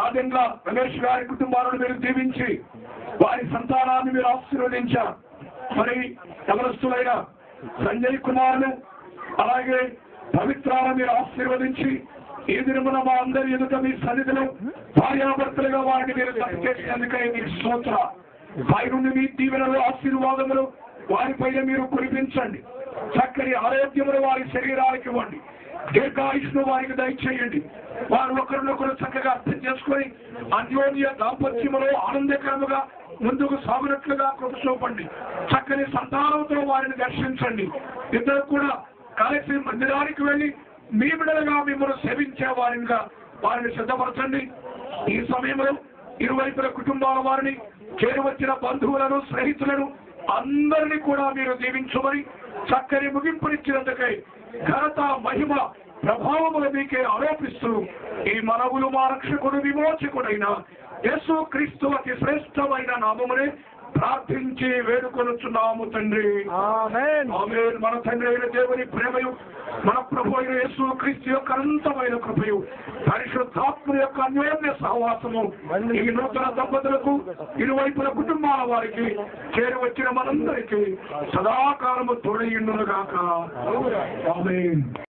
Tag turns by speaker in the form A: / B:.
A: నాదెండ్ల రమేష్ గారి కుటుంబాలను మీరు దీవించి వారి సంతానాన్ని మీరు ఆశీర్వదించారు. మరి యవనస్తులైన సంజయ్ కుమార్ను అలాగే పవిత్రాలను మీరు ఆశీర్వదించి ఈ దినమున మా అందరి ఎదుట మీ సన్నిధిలో భార్యాభర్తలుగా వారిని మీరు జత చేసినందుకై మీకు స్తోత్రాలు. వారి నుండి మీ దీవెనలు ఆశీర్వాదములు వారిపైన మీరు కురిపించండి. చక్కని ఆరోగ్యములు వారి శరీరానికి ఇవ్వండి. దీర్ఘాయుష్ను వారికి దయచేయండి. వారు ఒకరినొకరు చక్కగా అర్థం చేసుకొని అన్యోన్య దాంపత్యములో ఆనందకరముగా ముందుకు సాగునట్లుగా కృప చూపండి. చక్కని సంతానంతో వారిని దర్శించండి. ఇద్దరు కూడా కలిసి మందిరానికి వెళ్లి మీ బిడ్డలుగా మిమ్మల్ని సేవించే వారిని సిద్ధపరచండి. ఈ సమయంలో ఇరువైపుల కుటుంబాల వారిని చేరువచ్చిన బంధువులను స్నేహితులను అందరినీ కూడా మీరు దీవించమని చక్కని ముగింపునిచ్చినందుకై ఘనత మహిమ ప్రభావములు మీకే ఆరోపిస్తూ ఈ మనవులు మా రక్షకుడు విమోచకుడైన యేసు క్రీస్తు అతి శ్రేష్టమైన నామమునే ప్రార్థించి వేడుకొనుచున్నాము తండ్రి. ఆమేన్. ఆమేన్. మన తండ్రి అయిన దేవుని ప్రేమయు మన ప్రభు అయిన యేసు క్రీస్తు యొక్క అనంతమైన కృపయు పరిశుద్ధాత్మ యొక్క అన్యోన్య సహవాసము ఈ నూతన దంపతులకు ఇరువైపుల కుటుంబాల వారికి చేరువచ్చిన మనందరికీ సదాకాలము తోడయుండును గాక. ఆమేన్.